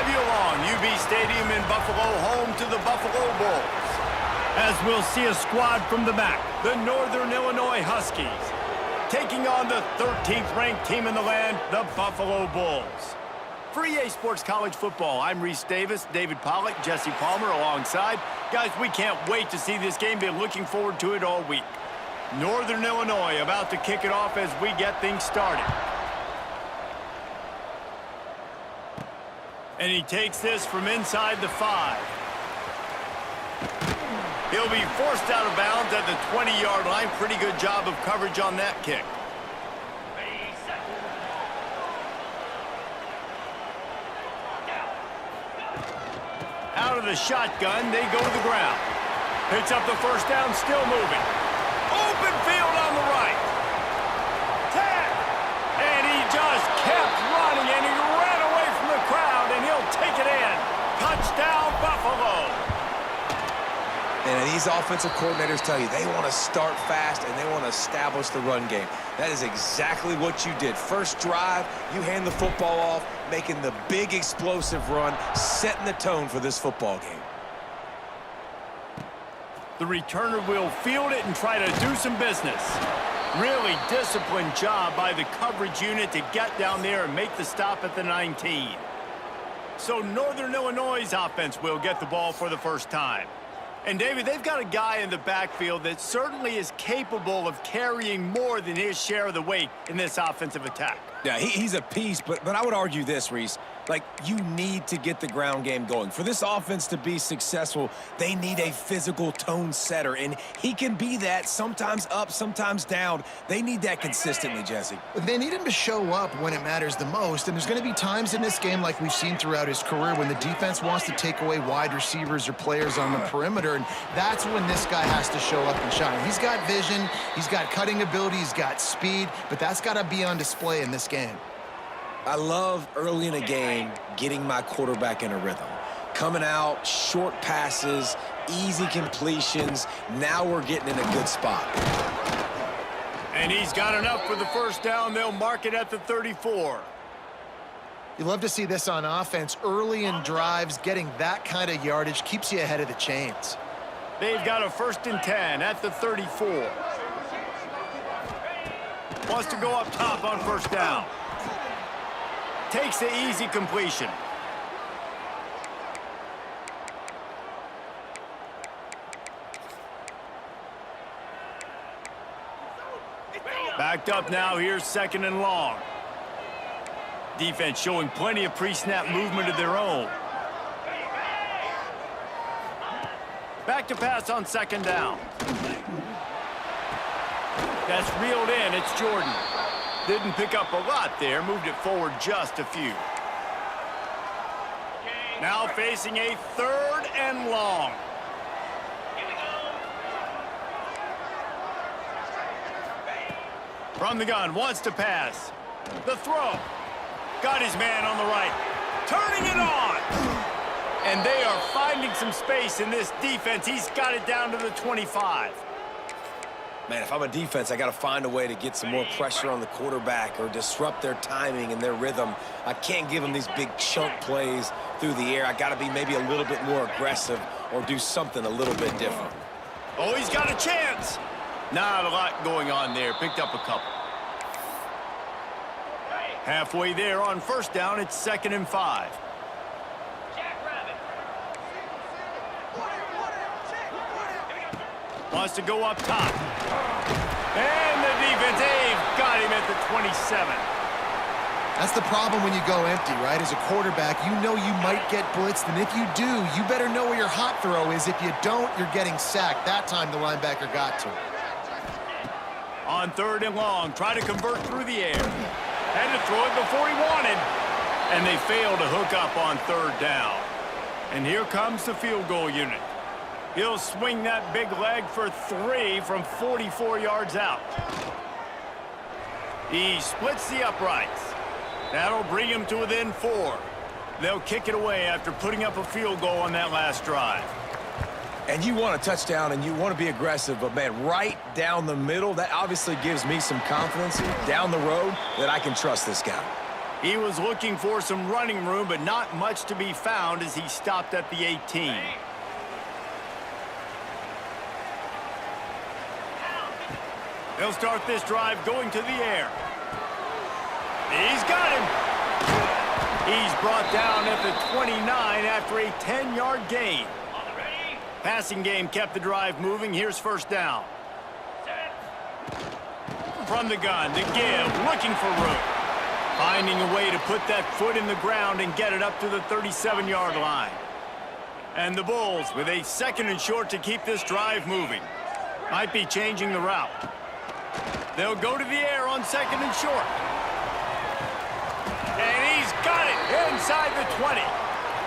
you along. UB Stadium in Buffalo, home to the Buffalo Bulls. As we'll see a squad from the back. The Northern Illinois Huskies taking on the 13th ranked team in the land, the Buffalo Bulls. For EA Sports College Football, I'm Reese Davis, David Pollack, Jesse Palmer alongside. Guys, we can't wait to see this game. Been looking forward to it all week. Northern Illinois about to kick it off as we get things started. And he takes this from inside the 5. He'll be forced out of bounds at the 20-yard line. Pretty good job of coverage on that kick. Out of the shotgun, they go to the ground. Picks up the first down, still moving. Open field on the right. 10. And he just kept running, and he ran away from the crowd, and he'll take it in. Touchdown, Buffalo. And these offensive coordinators tell you they want to start fast and they want to establish the run game. That is exactly what you did. First drive, you hand the football off, making the big explosive run, setting the tone for this football game. The returner will field it and try to do some business. Really disciplined job by the coverage unit to get down there and make the stop at the 19. So Northern Illinois' offense will get the ball for the first time. And, David, they've got a guy in the backfield that certainly is capable of carrying more than his share of the weight in this offensive attack. Yeah, he's a piece, but I would argue this, Reese. Like, you need to get the ground game going. For this offense to be successful, they need a physical tone setter, and he can be that, sometimes up, sometimes down. They need that consistently, Jesse. They need him to show up when it matters the most, and there's going to be times in this game like we've seen throughout his career when the defense wants to take away wide receivers or players on the perimeter, and that's when this guy has to show up and shine. He's got vision, he's got cutting ability, he's got speed, but that's got to be on display in this game. I love early in a game getting my quarterback in a rhythm. Coming out, short passes, easy completions. Now we're getting in a good spot. And he's got enough for the first down. They'll mark it at the 34. You love to see this on offense. Early in drives, getting that kind of yardage keeps you ahead of the chains. They've got a 1st and 10 at the 34. Wants to go up top on first down. Takes the easy completion. Backed up now, here's 2nd and long. Defense showing plenty of pre-snap movement of their own. Back to pass on 2nd down. That's reeled in, it's Jordan. Didn't pick up a lot there, moved it forward just a few. Now facing a 3rd and long. From the gun, wants to pass. The throw. Got his man on the right. Turning it on. And they are finding some space in this defense. He's got it down to the 25. Man, if I'm a defense, I got to find a way to get some more pressure on the quarterback or disrupt their timing and their rhythm. I can't give them these big chunk plays through the air. I got to be maybe a little bit more aggressive or do something a little bit different. Oh, he's got a chance. Not a lot going on there. Picked up a couple. Halfway there on first down, it's 2nd and 5. Wants to go up top. And the defense, they've got him at the 27. That's the problem when you go empty, right? As a quarterback, you know you might get blitzed, and if you do, you better know where your hot throw is. If you don't, you're getting sacked. That time the linebacker got to. On 3rd and long, try to convert through the air. Had to throw it before he wanted. And they fail to hook up on 3rd down. And here comes the field goal unit. He'll swing that big leg for 3 from 44 yards out. He splits the uprights. That'll bring him to within 4. They'll kick it away after putting up a field goal on that last drive. And you want a touchdown and you want to be aggressive, but, man, right down the middle, that obviously gives me some confidence down the road that I can trust this guy. He was looking for some running room, but not much to be found as he stopped at the 18. They'll start this drive going to the air. He's got him. He's brought down at the 29 after a 10-yard gain. Passing game kept the drive moving. Here's first down. From the gun, the give, looking for room. Finding a way to put that foot in the ground and get it up to the 37-yard line. And the Bulls with a 2nd and short to keep this drive moving. Might be changing the route. They'll go to the air on 2nd and short. And he's got it inside the 20.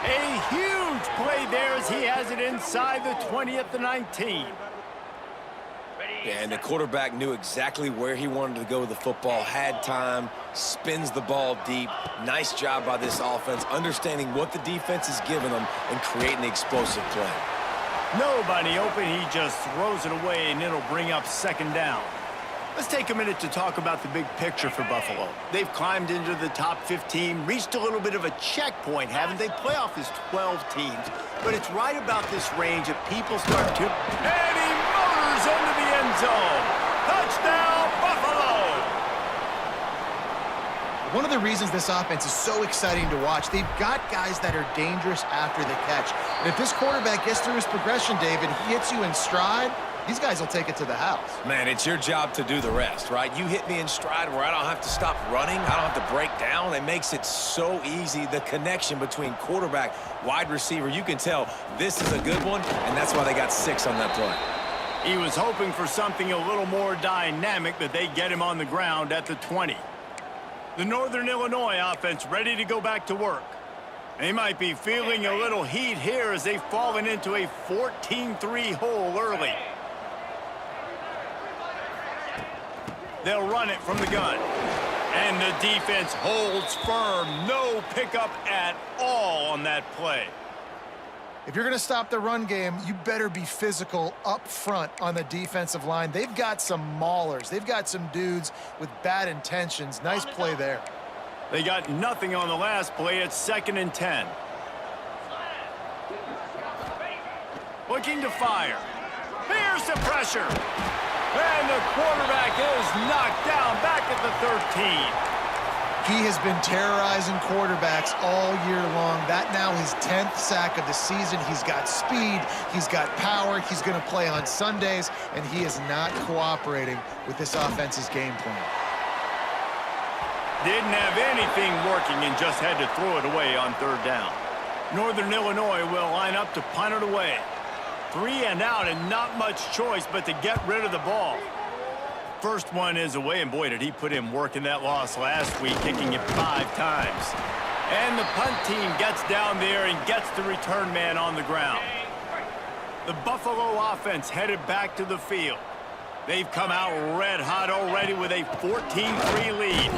A huge play there as he has it inside the 20 at the 19. Yeah, and the quarterback knew exactly where he wanted to go with the football, had time, spins the ball deep. Nice job by this offense, understanding what the defense is giving them and creating the explosive play. Nobody open, he just throws it away, and it'll bring up 2nd down. Let's take a minute to talk about the big picture for Buffalo. They've climbed into the top 15, reached a little bit of a checkpoint, haven't they? Playoff is 12 teams, but it's right about this range that people start to... And he motors into the end zone. Touchdown, Buffalo! One of the reasons this offense is so exciting to watch, they've got guys that are dangerous after the catch. And if this quarterback gets through his progression, David, he hits you in stride, these guys will take it to the house. Man, it's your job to do the rest, right? You hit me in stride where I don't have to stop running. I don't have to break down. It makes it so easy. The connection between quarterback, wide receiver, you can tell this is a good one, and that's why they got 6 on that play. He was hoping for something a little more dynamic, but they get him on the ground at the 20. The Northern Illinois offense ready to go back to work. They might be feeling a little heat here as they've fallen into a 14-3 hole early. They'll run it from the gun. And the defense holds firm. No pickup at all on that play. If you're going to stop the run game, you better be physical up front on the defensive line. They've got some maulers. They've got some dudes with bad intentions. Nice play there. They got nothing on the last play. It's 2nd and 10. Looking to fire. Here's the pressure. And the quarterback is knocked down back at the 13. He has been terrorizing quarterbacks all year long. That now his 10th sack of the season. He's got speed. He's got power. He's going to play on Sundays, and he is not cooperating with this offense's game plan. Didn't have anything working and just had to throw it away on 3rd down. Northern Illinois will line up to punt it away. 3 and out and not much choice but to get rid of the ball. First one is away, and boy, did he put in work in that loss last week, kicking it 5 times. And the punt team gets down there and gets the return man on the ground. The Buffalo offense headed back to the field. They've come out red hot already with a 14-3 lead.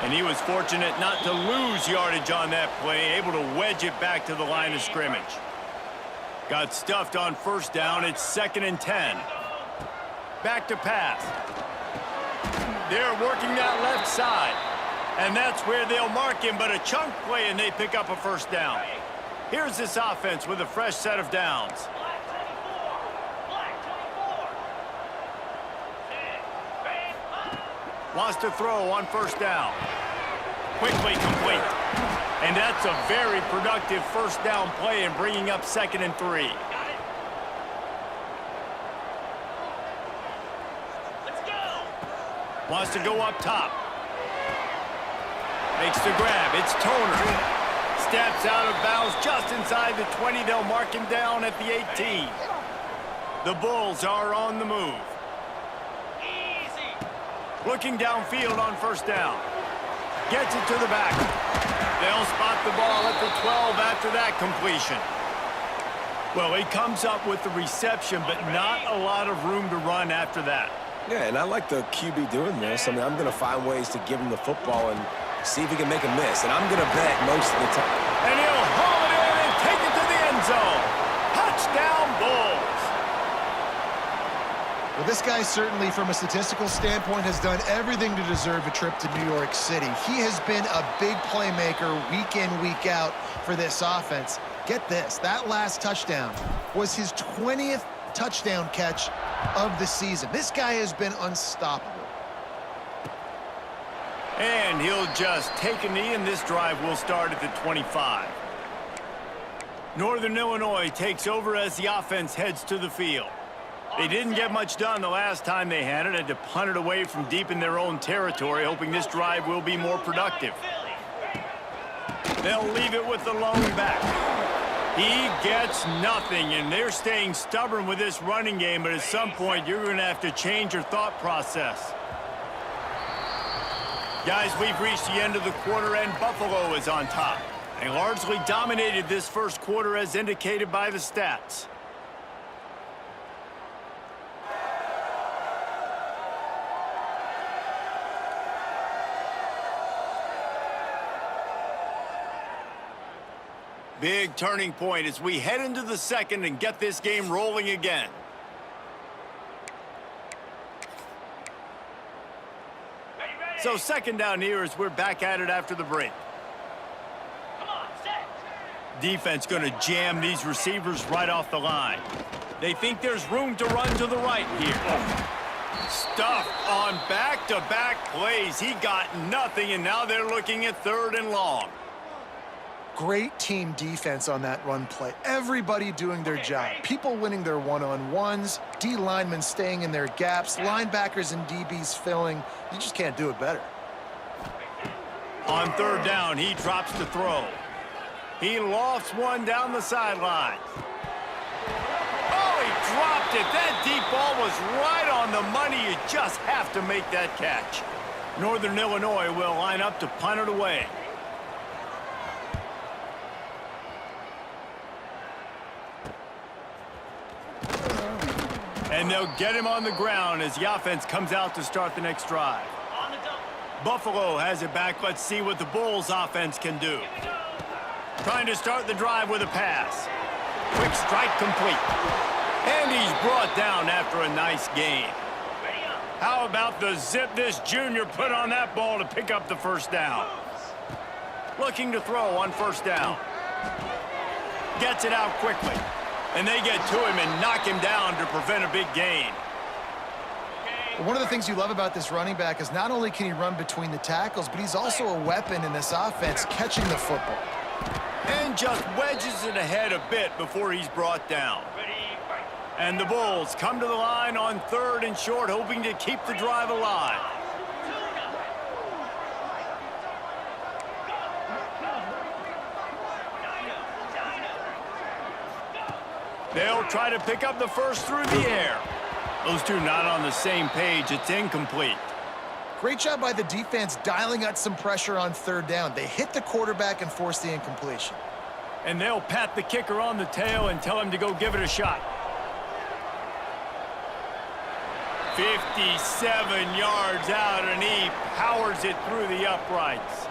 And he was fortunate not to lose yardage on that play, able to wedge it back to the line of scrimmage. Got stuffed on 1st down. It's 2nd and 10. Back to pass. They're working that left side. And that's where they'll mark him, but a chunk play and they pick up a 1st down. Here's this offense with a fresh set of downs. Wants to throw on 1st down. Quickly complete. And that's a very productive 1st down play and bringing up 2nd and 3. Wants to go up top. Makes the grab. It's Toner. Steps out of bounds just inside the 20. They'll mark him down at the 18. The Bulls are on the move. Looking downfield on 1st down. Gets it to the back. They'll spot the ball at the 12 after that completion. Well, he comes up with the reception, but not a lot of room to run after that. Yeah, and I like the QB doing this. I mean, I'm going to find ways to give him the football and see if he can make a miss. And I'm going to bet most of the time. And he'll haul it in and take it to the end zone. Touchdown, Bulls. Well, this guy certainly, from a statistical standpoint, has done everything to deserve a trip to New York City. He has been a big playmaker week in, week out for this offense. Get this, that last touchdown was his 20th touchdown catch of the season. This guy has been unstoppable. And he'll just take a knee, and this drive will start at the 25. Northern Illinois takes over as the offense heads to the field. They didn't get much done the last time they had to punt it away from deep in their own territory, hoping this drive will be more productive. They'll leave it with the lone back. He gets nothing, and they're staying stubborn with this running game, but at some point you're going to have to change your thought process. Guys, we've reached the end of the quarter, and Buffalo is on top. They largely dominated this first quarter as indicated by the stats. Big turning point as we head into the second and get this game rolling again. So second down here as we're back at it after the break. Defense going to jam these receivers right off the line. They think there's room to run to the right here. Stuffed on back-to-back plays. He got nothing, and now they're looking at 3rd and long. Great team defense on that run play. Everybody doing their job. People winning their one-on-ones, D linemen staying in their gaps, linebackers and DBs filling. You just can't do it better. On 3rd down, he drops the throw. He lofts one down the sideline. Oh, he dropped it. That deep ball was right on the money. You just have to make that catch. Northern Illinois will line up to punt it away. And they'll get him on the ground as the offense comes out to start the next drive. Buffalo has it back. Let's see what the Bulls offense can do. Trying to start the drive with a pass. Quick strike complete. And he's brought down after a nice gain. How about the zip this junior put on that ball to pick up the first down? Looking to throw on 1st down. Gets it out quickly. And they get to him and knock him down to prevent a big gain. One of the things you love about this running back is not only can he run between the tackles, but he's also a weapon in this offense, catching the football. And just wedges it ahead a bit before he's brought down. And the Bulls come to the line on 3rd and short, hoping to keep the drive alive. They'll try to pick up the first through the air. Those two not on the same page. It's incomplete. Great job by the defense dialing out some pressure on 3rd down. They hit the quarterback and forced the incompletion. And they'll pat the kicker on the tail and tell him to go give it a shot. 57 yards out, and he powers it through the uprights.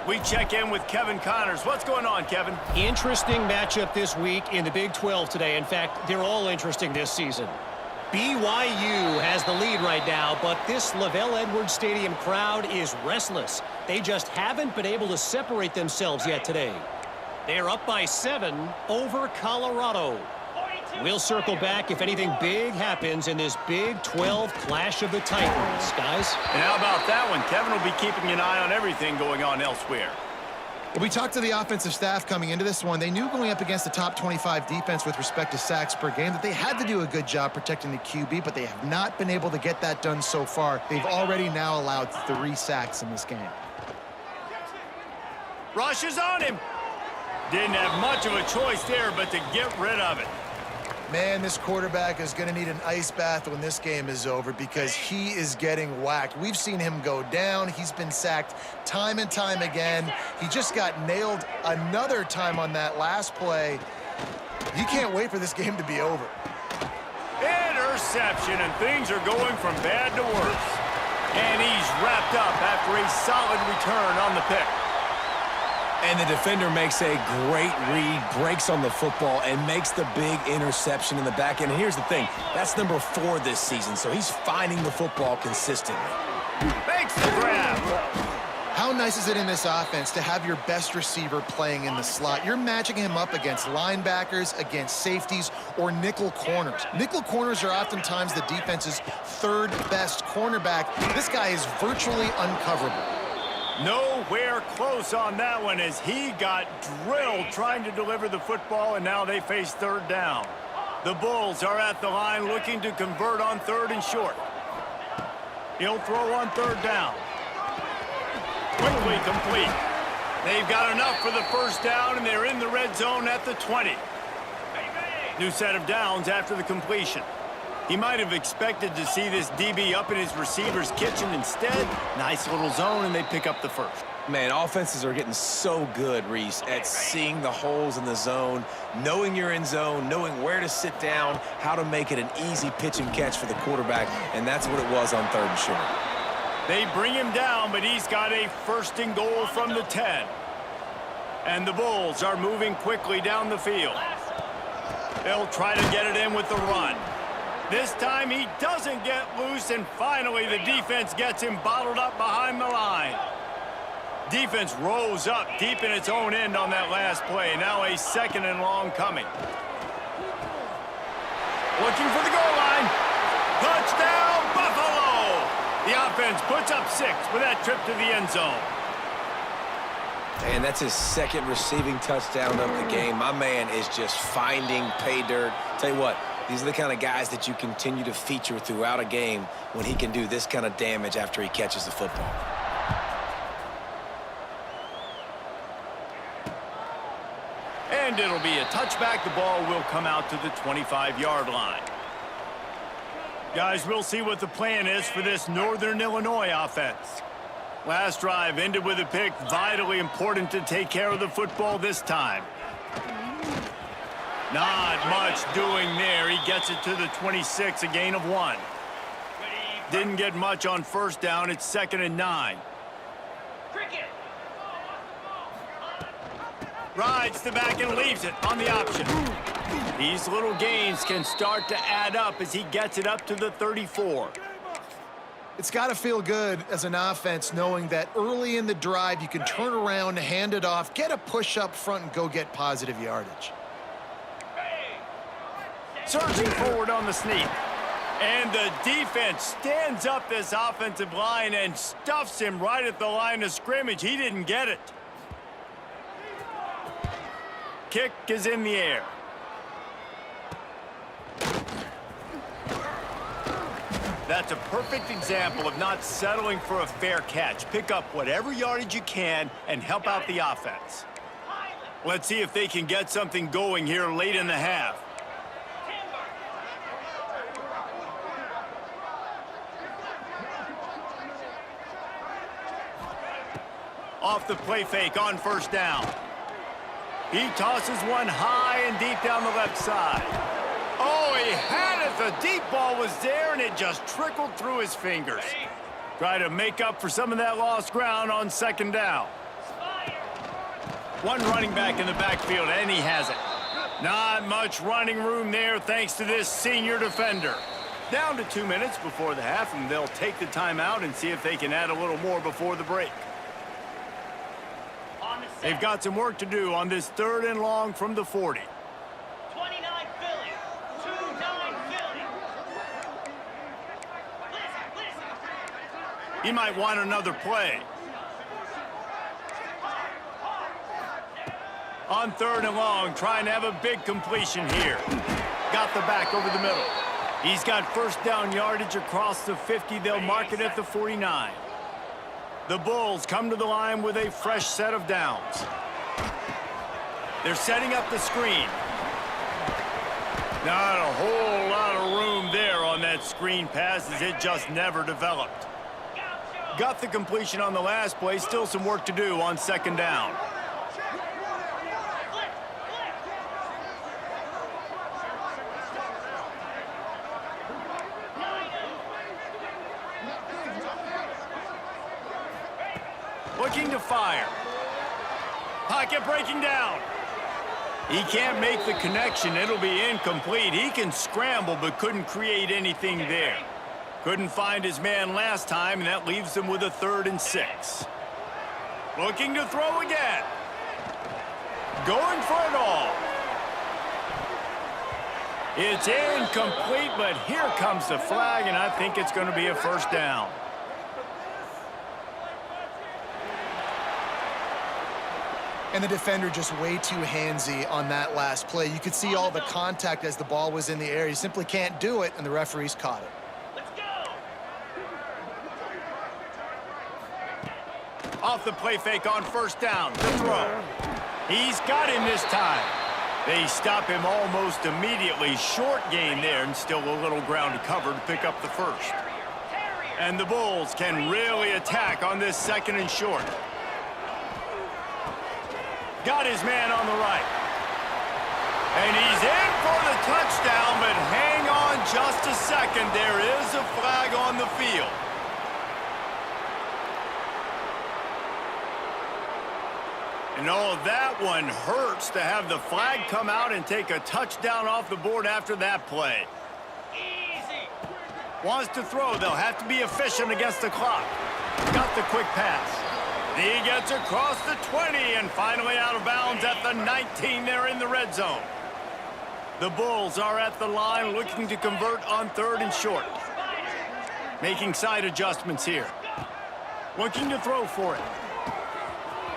We check in with Kevin Connors. What's going on, Kevin? Interesting matchup this week in the Big 12 today. In fact, they're all interesting this season. BYU has the lead right now, but this LaVell Edwards Stadium crowd is restless. They just haven't been able to separate themselves yet today. They're up by 7 over Colorado. We'll circle back if anything big happens in this Big 12 clash of the Titans, guys. And how about that one? Kevin will be keeping an eye on everything going on elsewhere. Well, we talked to the offensive staff coming into this one. They knew going up against the top 25 defense with respect to sacks per game that they had to do a good job protecting the QB, but they have not been able to get that done so far. They've already now allowed 3 sacks in this game. Rush is on him. Didn't have much of a choice there, but to get rid of it. Man, this quarterback is going to need an ice bath when this game is over because he is getting whacked. We've seen him go down. He's been sacked time and time again. He just got nailed another time on that last play. You can't wait for this game to be over. Interception, and things are going from bad to worse. And he's wrapped up after a solid return on the pick. And the defender makes a great read, breaks on the football, and makes the big interception in the back end. And here's the thing, that's number 4 this season, so he's finding the football consistently. Makes the grab. How nice is it in this offense to have your best receiver playing in the slot? You're matching him up against linebackers, against safeties, or nickel corners. Nickel corners are oftentimes the defense's 3rd best cornerback. This guy is virtually uncoverable. Nowhere close on that one as he got drilled trying to deliver the football, and now they face 3rd down. The Bulls are at the line looking to convert on 3rd and short. He'll throw on 3rd down. Quickly complete. They've got enough for the 1st down, and they're in the red zone at the 20. New set of downs after the completion. He might have expected to see this DB up in his receiver's kitchen. Instead, nice little zone, and they pick up the 1st. Man, offenses are getting so good, Reese, at seeing the holes in the zone, knowing you're in zone, knowing where to sit down, how to make it an easy pitch and catch for the quarterback, and that's what it was on 3rd and short. They bring him down, but he's got a 1st and goal from the 10. And the Bulls are moving quickly down the field. They'll try to get it in with the run. This time he doesn't get loose, and finally the defense gets him bottled up behind the line. Defense rose up deep in its own end on that last play. Now a 2nd and long coming. Looking for the goal line. Touchdown, Buffalo! The offense puts up 6 with that trip to the end zone. And that's his 2nd receiving touchdown of the game. My man is just finding pay dirt. Tell you what, these are the kind of guys that you continue to feature throughout a game when he can do this kind of damage after he catches the football. And it'll be a touchback. The ball will come out to the 25-yard line. Guys, we'll see what the plan is for this Northern Illinois offense. Last drive ended with a pick. Vitally important to take care of the football this time. Not much doing there. He gets it to the 26, a gain of 1. Didn't get much on 1st down. It's 2nd and 9. Rides the back and leaves it on the option. These little gains can start to add up as he gets it up to the 34. It's got to feel good as an offense knowing that early in the drive you can turn around, hand it off, get a push up front, and go get positive yardage. Surging forward on the sneak. And the defense stands up this offensive line and stuffs him right at the line of scrimmage. He didn't get it. Kick is in the air. That's a perfect example of not settling for a fair catch. Pick up whatever yardage you can and help out the offense. Let's see if they can get something going here late in the half. Off the play fake on 1st down. He tosses one high and deep down the left side. Oh, he had it. The deep ball was there, and it just trickled through his fingers. Try to make up for some of that lost ground on 2nd down. One running back in the backfield, and he has it. Not much running room there thanks to this senior defender. Down to 2 minutes before the half, and they'll take the timeout and see if they can add a little more before the break. They've got some work to do on this 3rd and long from the 40. 29 Philly. 29 Philly. He might want another play. On 3rd and long, trying to have a big completion here. Got the back over the middle. He's got 1st down yardage across the 50. They'll mark it at the 49. The Bulls come to the line with a fresh set of downs. They're setting up the screen. Not a whole lot of room there on that screen pass as it just never developed. Got the completion on the last play. Still some work to do on 2nd down. Looking to fire. Pocket breaking down. He can't make the connection. It'll be incomplete. He can scramble, but couldn't create anything there. Couldn't find his man last time, and that leaves him with a 3rd and 6. Looking to throw again. Going for it all. It's incomplete, but here comes the flag, and I think it's going to be a 1st down. And the defender just way too handsy on that last play. You could see all the contact as the ball was in the air. You simply can't do it, and the referees caught it. Let's go. Off the play fake on 1st down. The throw. He's got him this time. They stop him almost immediately. Short gain there, and still a little ground to cover to pick up the 1st. And the Bulls can really attack on this 2nd and short. Got his man on the right. And he's in for the touchdown, but hang on just a second. There is a flag on the field. And oh, that one hurts to have the flag come out and take a touchdown off the board after that play. Easy. Wants to throw. They'll have to be efficient against the clock. Got the quick pass. He gets across the 20 and finally out of bounds at the 19 there in the red zone. The Bulls are at the line looking to convert on 3rd and short. Making side adjustments here. Looking to throw for it.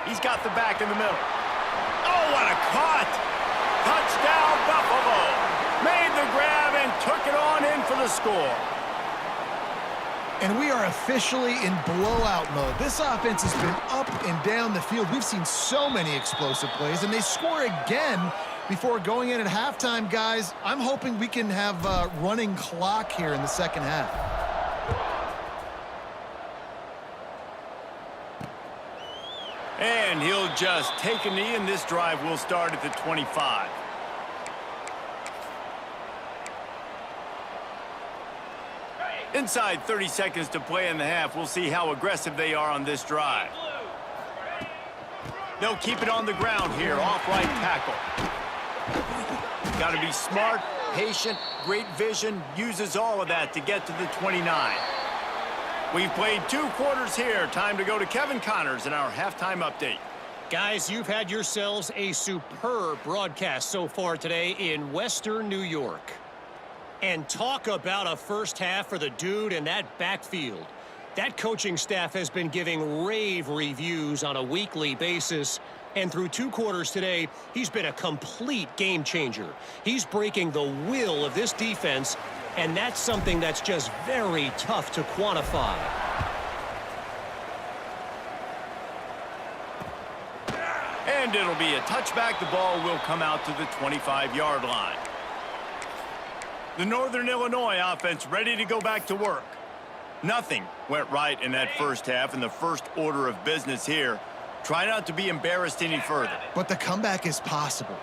He's got the back in the middle. Oh, what a caught! Touchdown, Buffalo! Made the grab and took it on in for the score. And we are officially in blowout mode. This offense has been up and down the field. We've seen so many explosive plays, and they score again before going in at halftime, guys. I'm hoping we can have a running clock here in the 2nd half. And he'll just take a knee, and this drive will start at the 25. Inside 30 seconds to play in the half. We'll see how aggressive they are on this drive. They'll keep it on the ground here, off right tackle. Got to be smart, patient, great vision, uses all of that to get to the 29. We've played 2 quarters here. Time to go to Kevin Connors in our halftime update. Guys, you've had yourselves a superb broadcast so far today in Western New York. And talk about a 1st half for the dude in that backfield. That coaching staff has been giving rave reviews on a weekly basis. And through 2 quarters today, he's been a complete game changer. He's breaking the will of this defense, and that's something that's just very tough to quantify. And it'll be a touchback. The ball will come out to the 25-yard line. The Northern Illinois offense ready to go back to work. Nothing went right in that 1st half, and the first order of business here. Try not to be embarrassed any further. But the comeback is possible.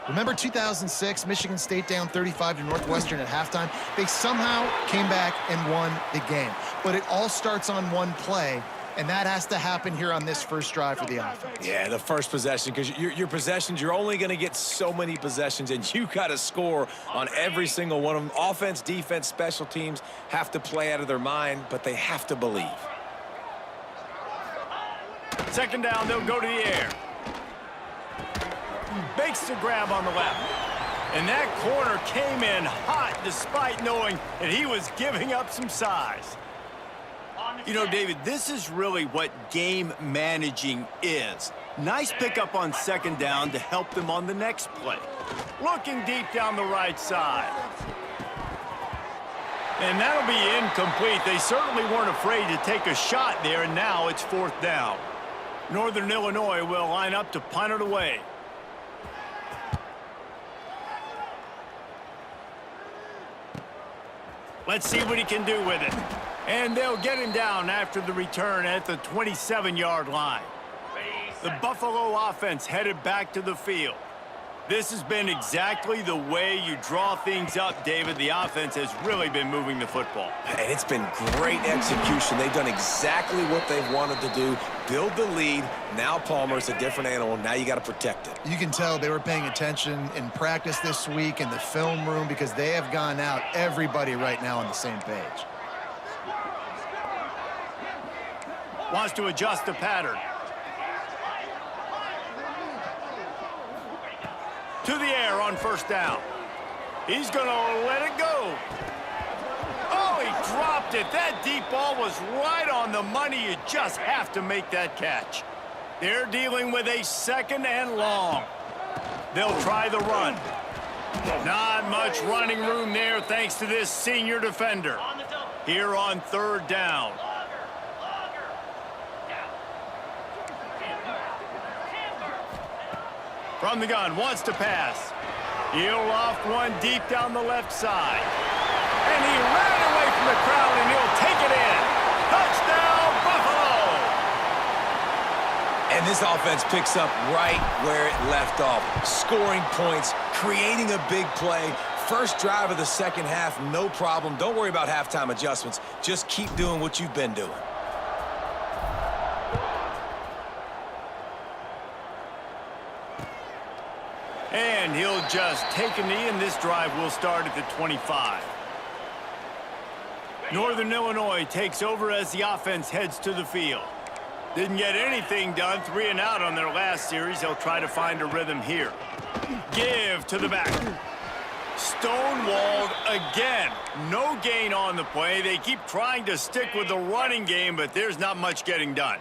Remember 2006, Michigan State down 35 to Northwestern at halftime? They somehow came back and won the game. But it all starts on one play, and that has to happen here on this first drive for the offense. Yeah, the first possession, because your possessions, you're only going to get so many possessions, and you got to score on every single one of them. Offense, defense, special teams have to play out of their mind, but they have to believe. 2nd down, they'll go to the air. Bakes the grab on the left. And that corner came in hot despite knowing that he was giving up some size. You know, David, this is really what game managing is. Nice pickup on 2nd down to help them on the next play. Looking deep down the right side. And that'll be incomplete. They certainly weren't afraid to take a shot there, and now it's 4th down. Northern Illinois will line up to punt it away. Let's see what he can do with it. And they'll get him down after the return at the 27-yard line. The Buffalo offense headed back to the field. This has been exactly the way you draw things up, David. The offense has really been moving the football. And it's been great execution. They've done exactly what they've wanted to do. Build the lead. Now Palmer's a different animal. Now you got to protect it. You can tell they were paying attention in practice this week in the film room because they have gone out, everybody right now on the same page. Wants to adjust the pattern. To the air on first down. He's going to let it go. Oh, he dropped it. That deep ball was right on the money. You just have to make that catch. They're dealing with a 2nd and long. They'll try the run. Not much running room there thanks to this senior defender. Here on 3rd down. From the gun, wants to pass. He'll loft one deep down the left side. And he ran away from the crowd, and he'll take it in. Touchdown, Buffalo! And this offense picks up right where it left off. Scoring points, creating a big play. First drive of the second half, no problem. Don't worry about halftime adjustments. Just keep doing what you've been doing. And he'll just take a knee, and this drive will start at the 25. Northern Illinois takes over as the offense heads to the field. Didn't get anything done, 3 and out on their last series. They'll try to find a rhythm here. Give to the back. Stonewalled again. No gain on the play. They keep trying to stick with the running game, but there's not much getting done.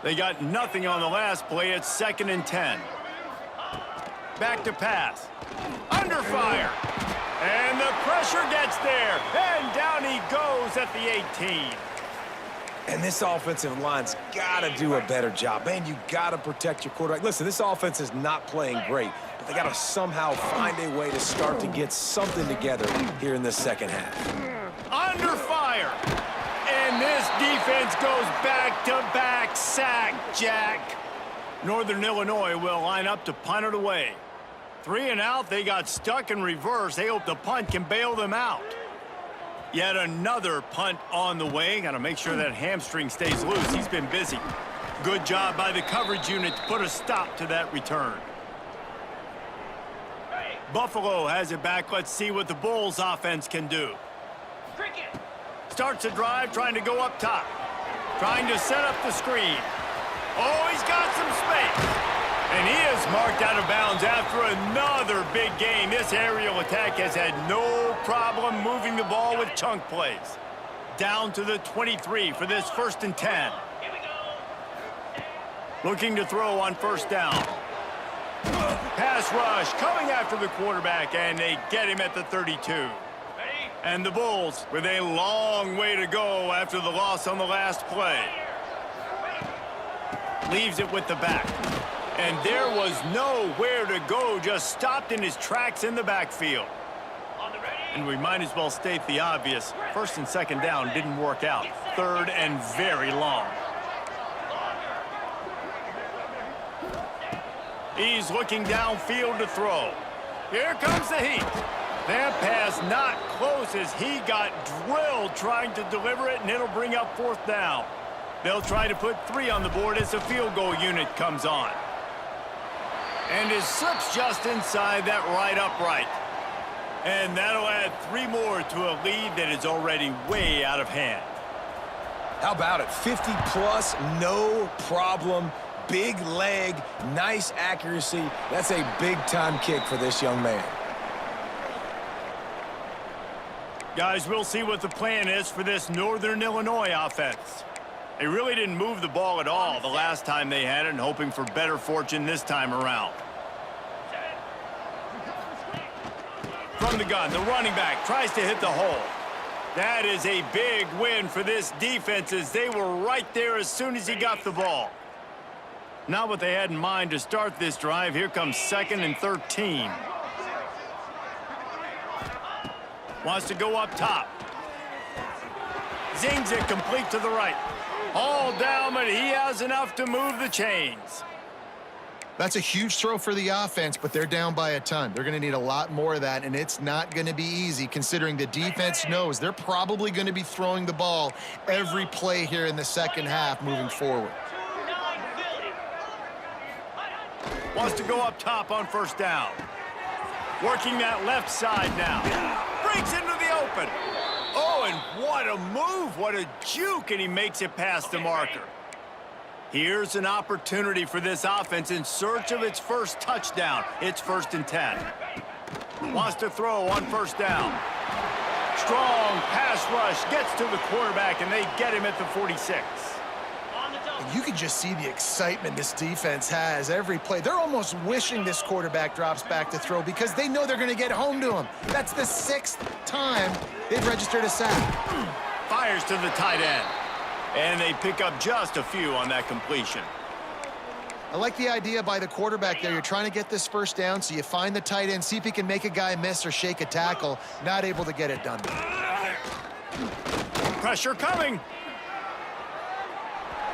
They got nothing on the last play. It's 2nd and 10. Back to pass. Under fire. And the pressure gets there. And down he goes at the 18. And this offensive line's got to do a better job. Man, you got to protect your quarterback. Listen, this offense is not playing great, but they got to somehow find a way to start to get something together here in the second half. Under fire. And this defense goes back-to-back sack, Jack. Northern Illinois will line up to punt it away. 3 and out, they got stuck in reverse. They hope the punt can bail them out. Yet another punt on the way. Got to make sure that hamstring stays loose. He's been busy. Good job by the coverage unit to put a stop to that return. Buffalo has it back. Let's see what the Bulls offense can do. Starts a drive trying to go up top. Trying to set up the screen. Oh, he's got some space. And he is marked out of bounds after another big game. This aerial attack has had no problem moving the ball with chunk plays. Down to the 23 for this 1st and 10. Looking to throw on first down. Pass rush coming after the quarterback, and they get him at the 32. And the Bulls with a long way to go after the loss on the last play. Leaves it with the back. And there was nowhere to go, just stopped in his tracks in the backfield. And we might as well state the obvious. 1st and 2nd down didn't work out. 3rd and very long. He's looking downfield to throw. Here comes the heat. That pass not close as he got drilled trying to deliver it, and it'll bring up 4th down. They'll try to put 3 on the board as the field goal unit comes on. And it slips just inside that right upright. And that'll add 3 more to a lead that is already way out of hand. How about it? 50-plus, no problem. Big leg, nice accuracy. That's a big-time kick for this young man. Guys, we'll see what the plan is for this Northern Illinois offense. They really didn't move the ball at all the last time they had it, and hoping for better fortune this time around. From the gun, the running back tries to hit the hole. That is a big win for this defense, as they were right there as soon as he got the ball. Not what they had in mind to start this drive. Here comes 2nd and 13. Wants to go up top. Zings it complete to the right. All down, but he has enough to move the chains. That's a huge throw for the offense, but they're down by a ton. They're going to need a lot more of that, and it's not going to be easy considering the defense knows they're probably going to be throwing the ball every play here in the second half moving forward. Wants to go up top on first down. Working that left side now. Breaks into the open. Oh, and what a move. What a juke, and he makes it past the marker. Here's an opportunity for this offense in search of its first touchdown. It's 1st and 10. Wants to throw on first down. Strong pass rush, gets to the quarterback, and they get him at the 46. And you can just see the excitement this defense has every play. They're almost wishing this quarterback drops back to throw because they know they're going to get home to him. That's the 6th time they've registered a sack. Fires to the tight end. And they pick up just a few on that completion. I like the idea by the quarterback there. You're trying to get this first down, so you find the tight end, see if he can make a guy miss or shake a tackle. Not able to get it done. Pressure coming.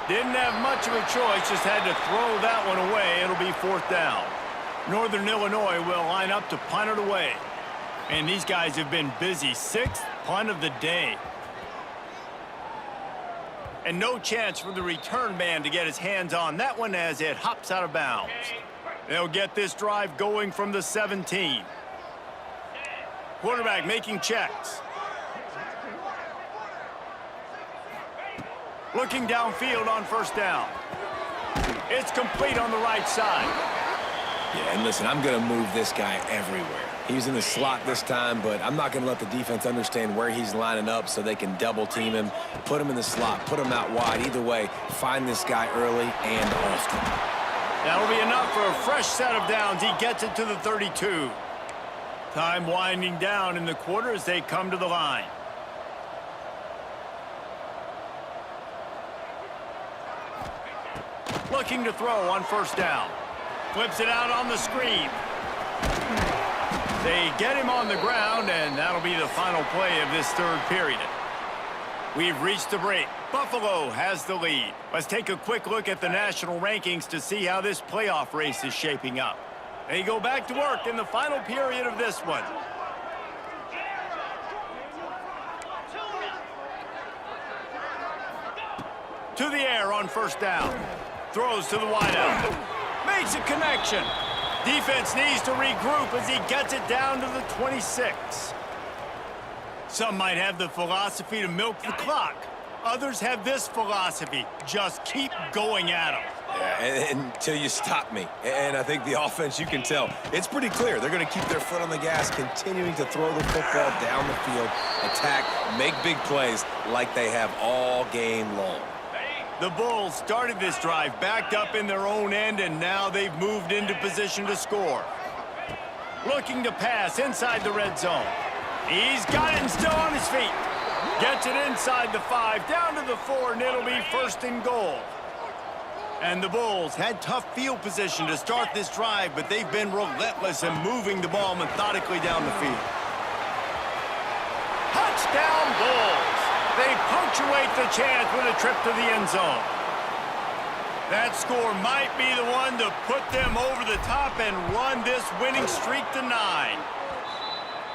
Didn't have much of a choice, just had to throw that one away. It'll be 4th down. Northern Illinois will line up to punt it away. And these guys have been busy. 6th punt of the day. And no chance for the return man to get his hands on that one as it hops out of bounds. They'll get this drive going from the 17. Quarterback making checks. Looking downfield on first down. It's complete on the right side. Yeah, and listen, I'm going to move this guy everywhere. He's in the slot this time, but I'm not going to let the defense understand where he's lining up so they can double team him, put him in the slot, put him out wide. Either way, find this guy early and often. That'll be enough for a fresh set of downs. He gets it to the 32. Time winding down in the quarter as they come to the line. Looking to throw on first down. Flips it out on the screen. They get him on the ground, and that'll be the final play of this 3rd period. We've reached the break. Buffalo has the lead. Let's take a quick look at the national rankings to see how this playoff race is shaping up. They go back to work in the final period of this one. To the air on first down. Throws to the wideout. Makes a connection. Defense needs to regroup as he gets it down to the 26. Some might have the philosophy to milk the clock. Others have this philosophy. Just keep going at them. Yeah, until you stop me. And I think the offense, you can tell, it's pretty clear. They're going to keep their foot on the gas, continuing to throw the football down the field, attack, make big plays like they have all game long. The Bulls started this drive backed up in their own end, and now they've moved into position to score. Looking to pass inside the red zone. He's got it and still on his feet. Gets it inside the 5, down to the 4, and it'll be 1st and goal. And the Bulls had tough field position to start this drive, but they've been relentless in moving the ball methodically down the field. Touchdown Bulls! They punctuate the chance with a trip to the end zone. That score might be the one to put them over the top and run this winning streak to 9.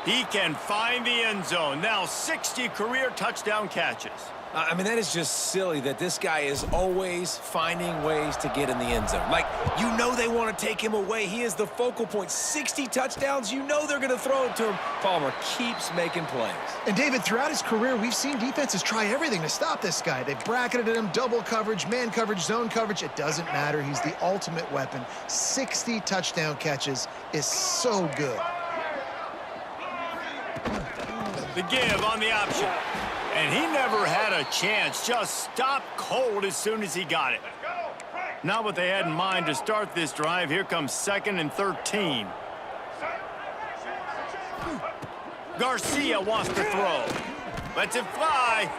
He can find the end zone. Now 60 career touchdown catches. I mean, that is just silly that this guy is always finding ways to get in the end zone. Like, you know they want to take him away. He is the focal point. 60 touchdowns, you know they're going to throw it to him. Palmer keeps making plays. And, David, throughout his career, we've seen defenses try everything to stop this guy. They've bracketed him, double coverage, man coverage, zone coverage. It doesn't matter. He's the ultimate weapon. 60 touchdown catches is so good. The give on the option. And he never had a chance. Just stopped cold as soon as he got it. Not what they had in mind to start this drive. Here comes 2nd and 13. Garcia wants to throw. Lets it fly.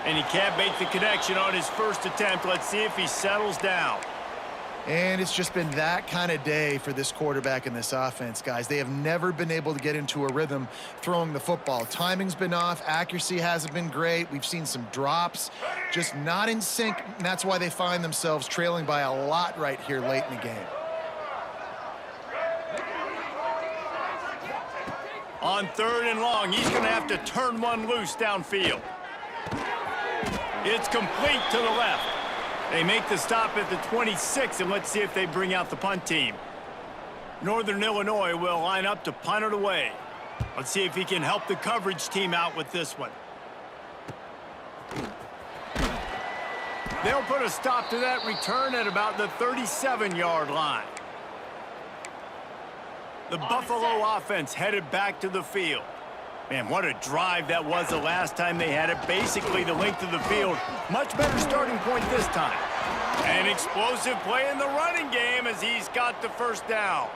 And he can't make the connection on his first attempt. Let's see if he settles down. And it's just been that kind of day for this quarterback and this offense, guys. They have never been able to get into a rhythm throwing the football. Timing's been off. Accuracy hasn't been great. We've seen some drops, just not in sync. And that's why they find themselves trailing by a lot right here late in the game. On 3rd and long, he's going to have to turn one loose downfield. It's complete to the left. They make the stop at the 26, and let's see if they bring out the punt team. Northern Illinois will line up to punt it away. Let's see if he can help the coverage team out with this one. They'll put a stop to that return at about the 37-yard line. The Buffalo offense headed back to the field. Man, what a drive that was the last time they had it. Basically the length of the field. Much better starting point this time. An explosive play in the running game as he's got the first down.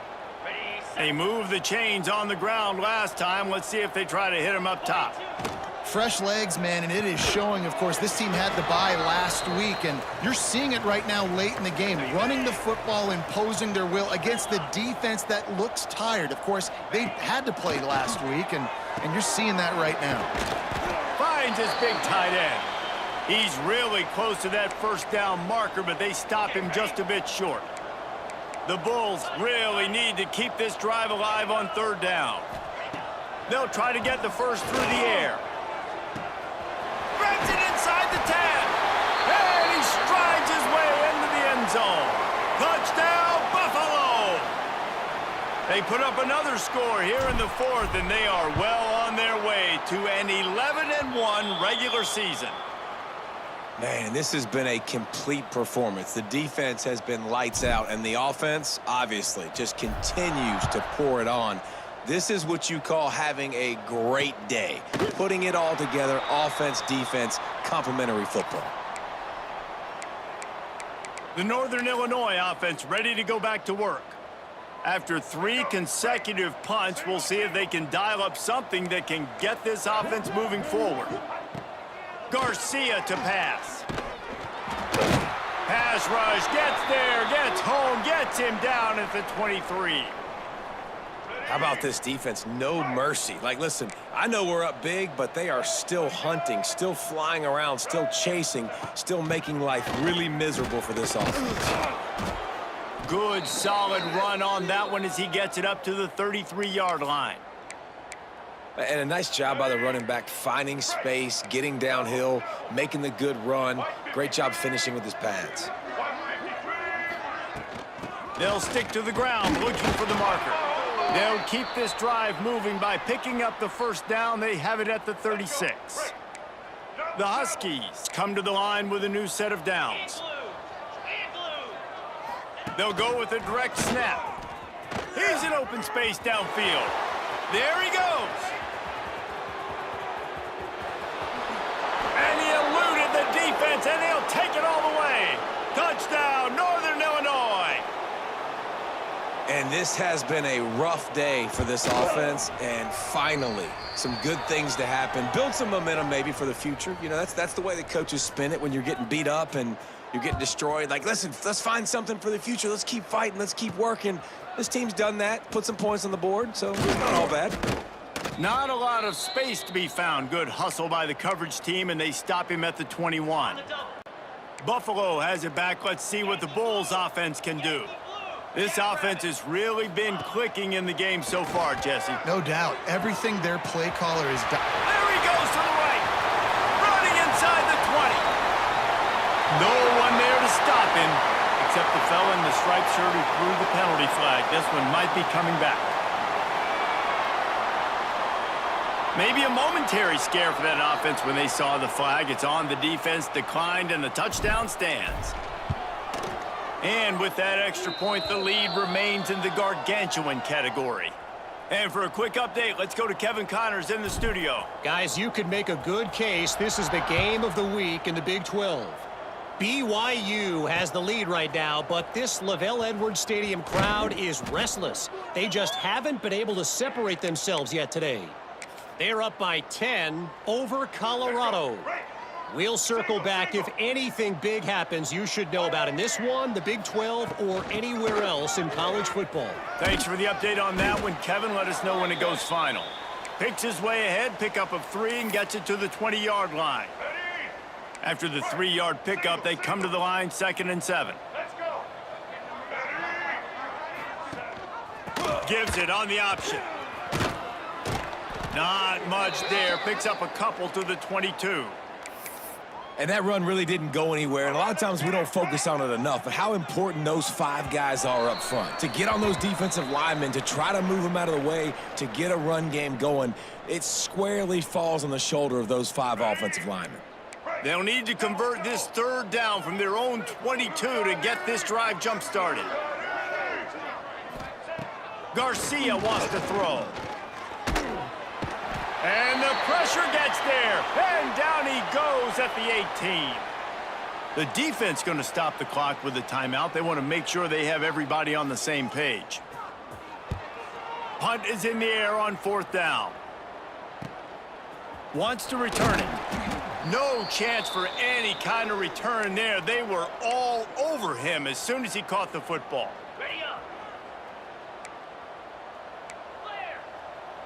They moved the chains on the ground last time. Let's see if they try to hit him up top. Fresh legs, man, and it is showing. Of course, this team had the bye last week, and you're seeing it right now late in the game. Running the football, imposing their will against the defense that looks tired. Of course, they had to play last week, and you're seeing that right now. Finds his big tight end. He's really close to that first down marker, but they stop him just a bit short. The Bulls really need to keep this drive alive on 3rd down. They'll try to get the first through the air. Grabs it inside the 10. And he strides his way into the end zone. Touchdown, Buffalo! They put up another score here in the 4th, and they are well on their way to an 11-1 regular season. Man, this has been a complete performance. The defense has been lights out, and the offense, obviously, just continues to pour it on. This is what you call having a great day. Putting it all together, offense, defense, complementary football. The Northern Illinois offense ready to go back to work. After 3 consecutive punts, we'll see if they can dial up something that can get this offense moving forward. Garcia to pass. Pass rush, gets there, gets home, gets him down at the 23. How about this defense? No mercy. Like, listen, I know we're up big, but they are still hunting, still flying around, still chasing, still making life really miserable for this offense. Good, solid run on that one as he gets it up to the 33-yard line. And a nice job by the running back, finding space, getting downhill, making the good run. Great job finishing with his pads. They'll stick to the ground looking for the marker. They'll keep this drive moving by picking up the first down. They have it at the 36. The Huskies come to the line with a new set of downs. They'll go with a direct snap. Here's an open space downfield. There he goes. And he eluded the defense, and he'll take it all the way. Touchdown, Northern Illinois. And this has been a rough day for this offense, and finally, some good things to happen. Build some momentum maybe for the future. You know, that's the way the coaches spin it when you're getting beat up and you're getting destroyed. Like, listen, let's find something for the future. Let's keep fighting. Let's keep working. This team's done that, put some points on the board, so it's not all bad. Not a lot of space to be found. Good hustle by the coverage team, and they stop him at the 21. Buffalo has it back. Let's see what the Bulls offense can do. This offense has really been clicking in the game so far, Jesse. No doubt. Everything their play caller has done. There he goes to the right. Running inside the 20. No one there to stop him, except the fella in the striped shirt who threw the penalty flag. This one might be coming back. Maybe a momentary scare for that offense when they saw the flag. It's on, the defense declined, and the touchdown stands. And with that extra point, the lead remains in the gargantuan category. And for a quick update, let's go to Kevin Connors in the studio. Guys, you could make a good case. This is the game of the week in the Big 12. BYU has the lead right now, but this LaVell Edwards Stadium crowd is restless. They just haven't been able to separate themselves yet today. They're up by 10 over Colorado. We'll circle back if anything big happens you should know about in this one, the Big 12, or anywhere else in college football. Thanks for the update on that one, Kevin. Let us know when it goes final. Picks his way ahead, pickup of 3, and gets it to the 20-yard line. After the 3-yard pickup, they come to the line, 2nd and 7. Gives it on the option. Not much there. Picks up a couple to the 22. And that run really didn't go anywhere, and a lot of times we don't focus on it enough, but how important those 5 guys are up front. To get on those defensive linemen, to try to move them out of the way, to get a run game going, it squarely falls on the shoulder of those 5 offensive linemen. They'll need to convert this 3rd down from their own 22 to get this drive jump-started. Garcia wants to throw. And the pressure gets there, and down he goes at the 18. The defense going to stop the clock with a timeout. They want to make sure they have everybody on the same page. Punt is in the air on 4th down. Wants to return it. No chance for any kind of return there. They were all over him as soon as he caught the football. Ready up. Clear.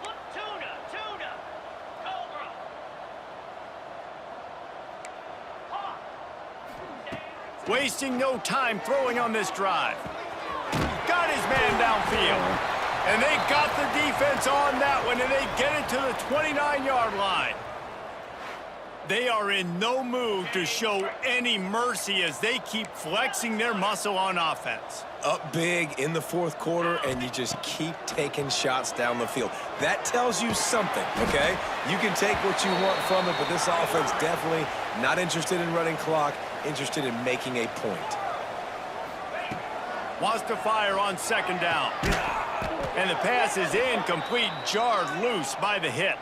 Look, tuna. Cobra. Hawk. Wasting no time throwing on this drive. Got his man downfield. And they got the defense on that one, and they get it to the 29-yard line. They are in no mood to show any mercy as they keep flexing their muscle on offense. Up big in the 4th quarter, and you just keep taking shots down the field. That tells you something, okay? You can take what you want from it, but this offense definitely not interested in running clock, interested in making a point. Wants to fire on 2nd down. And the pass is incomplete, jarred loose by the hit.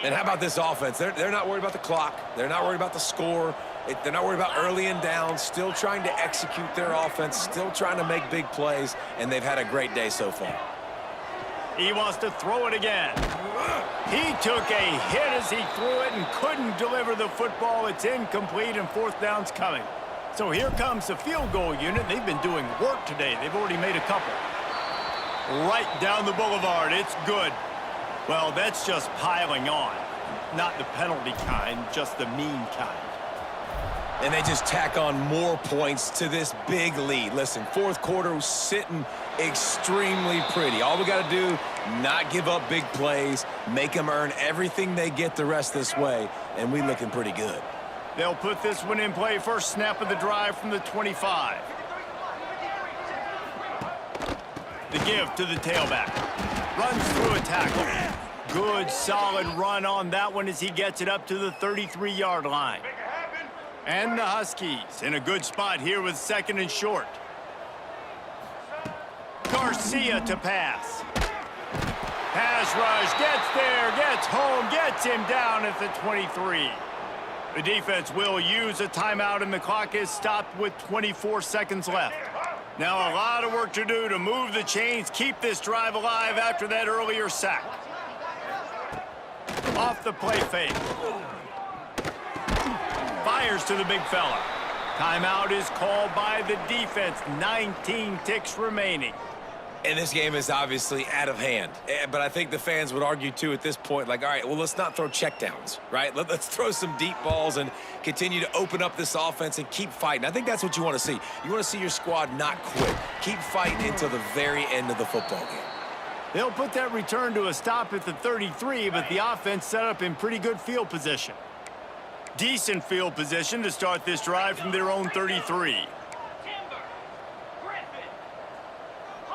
And how about this offense? They're not worried about the clock. They're not worried about the score. They're not worried about early and down. Still trying to execute their offense. Still trying to make big plays. And they've had a great day so far. He wants to throw it again. He took a hit as he threw it and couldn't deliver the football. It's incomplete and 4th down's coming. So here comes the field goal unit. They've been doing work today. They've already made a couple. Right down the boulevard. It's good. Well, that's just piling on. Not the penalty kind, just the mean kind. And they just tack on more points to this big lead. Listen, 4th quarter was sitting extremely pretty. All we got to do, not give up big plays, make them earn everything they get the rest this way, and we looking pretty good. They'll put this one in play. First snap of the drive from the 25. The give to the tailback. Runs through a tackle. Good, solid run on that one as he gets it up to the 33-yard line. And the Huskies in a good spot here with 2nd and short. Garcia to pass. Pass rush, gets there, gets home, gets him down at the 23. The defense will use a timeout, and the clock is stopped with 24 seconds left. Now a lot of work to do to move the chains, keep this drive alive after that earlier sack. Off the play fake. Fires to the big fella. Timeout is called by the defense. 19 ticks remaining. And this game is obviously out of hand. But I think the fans would argue, too, at this point, like, all right, well, let's not throw checkdowns, right? Let's throw some deep balls and continue to open up this offense and keep fighting. I think that's what you want to see. You want to see your squad not quit. Keep fighting until the very end of the football game. They'll put that return to a stop at the 33, but the offense set up in pretty good field position. Decent field position to start this drive from their own 33.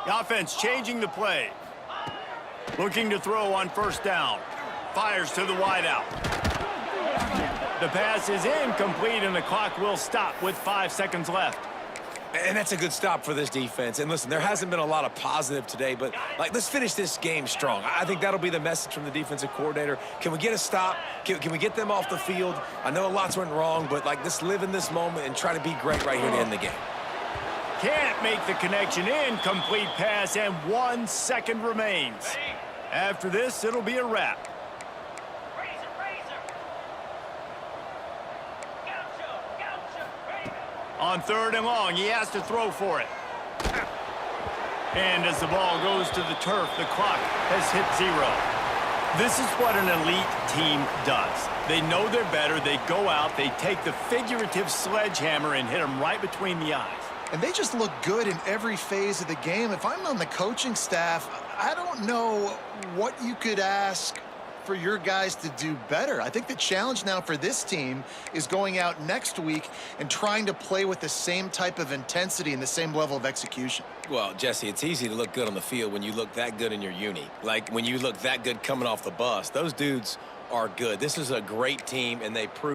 The offense changing the play. Looking to throw on 1st down. Fires to the wideout. The pass is incomplete, and the clock will stop with 5 seconds left. And that's a good stop for this defense. And listen, there hasn't been a lot of positive today, but let's finish this game strong. I think that'll be the message from the defensive coordinator. Can we get a stop? Can we get them off the field? I know lots went wrong, but let's live in this moment and try to be great right here to end the game. Can't make the connection. Incomplete pass, and 1 second remains. After this, it'll be a wrap. On 3rd and long, he has to throw for it. And as the ball goes to the turf, the clock has hit 0. This is what an elite team does. They know they're better. They go out, they take the figurative sledgehammer and hit them right between the eyes. And they just look good in every phase of the game. If I'm on the coaching staff, I don't know what you could ask for your guys to do better. I think the challenge now for this team is going out next week and trying to play with the same type of intensity and the same level of execution. Well, Jesse, it's easy to look good on the field when you look that good in your uni. Like when you look that good coming off the bus. Those dudes are good. This is a great team, and they prove